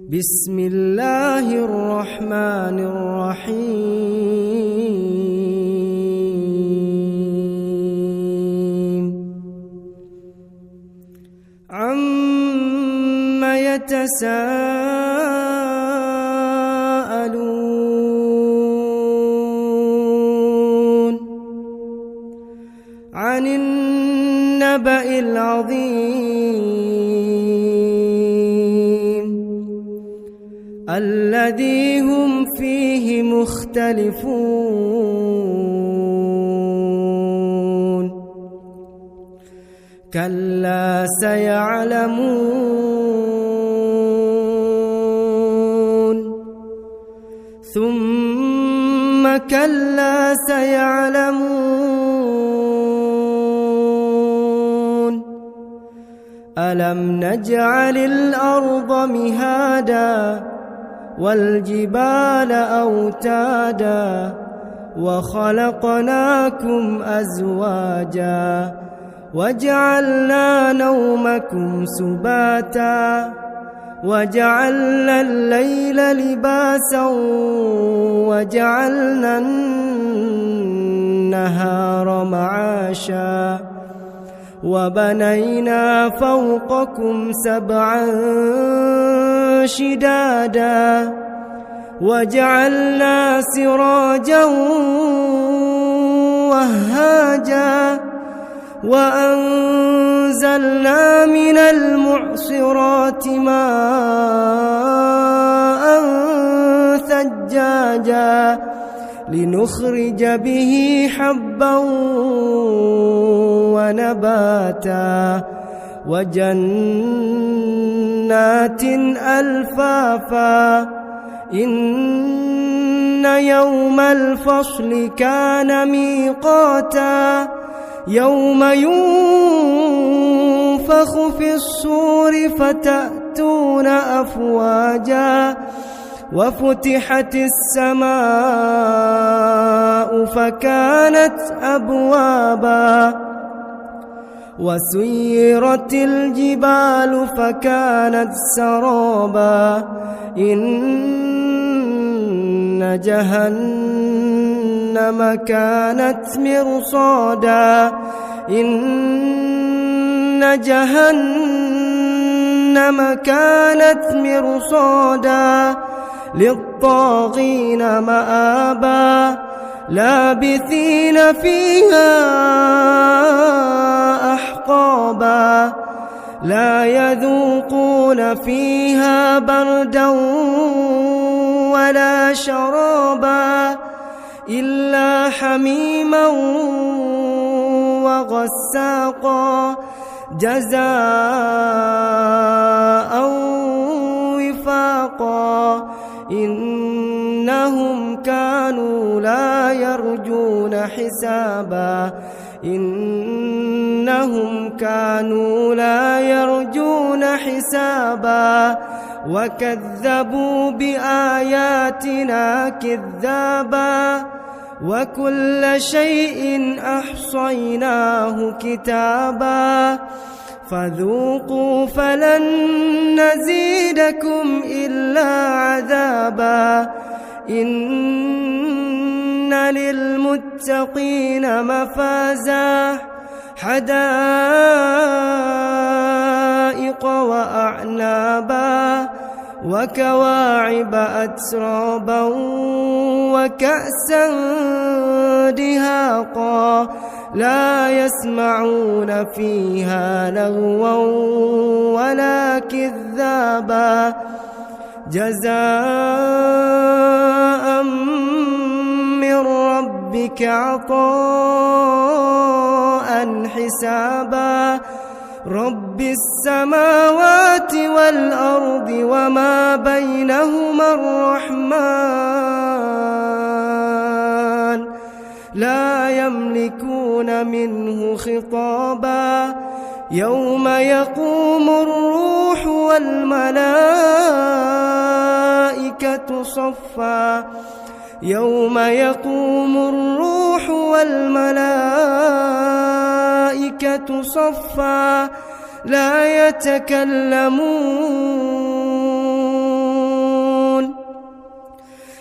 بسم الله الرحمن الرحيم عم يتساءلون عن النبأ العظيم الذي هم فيه مختلفون كلا سيعلمون ثم كلا سيعلمون ألم نجعل الأرض مهادا والجبال أوتادا وخلقناكم أزواجا وجعلنا نومكم سباتا وجعلنا الليل لباسا وجعلنا النهار معاشا وبنينا فوقكم سبعا شدادا وجعلنا سراجا وهاجا وأنزلنا من المعصرات ماء ثجاجا لنخرج به حبا ونباتا وجنات ألفافا إن يوم الفصل كان ميقاتا يوم ينفخ في الصور فتأتون أفواجا وفتحت السماء فكانت أبوابا وسيرت الجبال فكانت سرابا إن جهنم كانت مرصادا إن جهنم كانت مرصادا للطاغين مآبا لابثين فيها أحقابا لا يذوقون فيها بردا ولا شرابا إلا حميما وغساقا جزاء وفاقا إنهم كانوا لا يرجون حسابا إنهم كانوا لا يرجون حسابا وكذبوا بآياتنا كذابا وكل شيء أحصيناه كتابا فذوقوا فلن نزيدكم إلا عذابا إن للمتقين مفازا حدائق وأعنابا وكواعب أترابا وكأسا دهاقا لا يسمعون فيها لغوا ولا كذابا جزاء من ربك عطاء حسابا رب السماوات والأرض وما بينهما الرحمن لا يملكون منه خطابا يوم يقوم الروح والملائكة صفا يوم يقوم الروح والملائكة صفا لا يتكلمون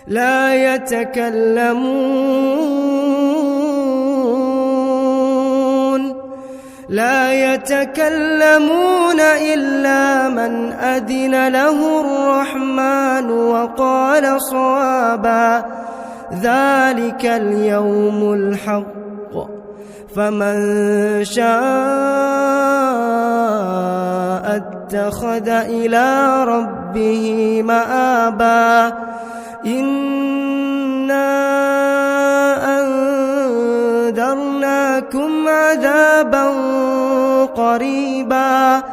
لا يتكلمون إلا من أذن له الرحمن وقال صوابا ذلك اليوم الحق فمن شاء اتخذ إلى ربه مآبا إنا أنذرناكم عذابا قريبا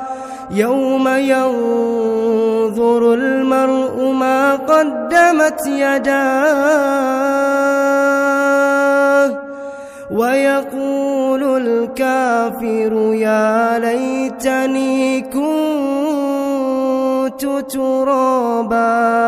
يوم ينظر المرء ما قدمت يداه ويقول الكافر يا ليتني كنت ترابا.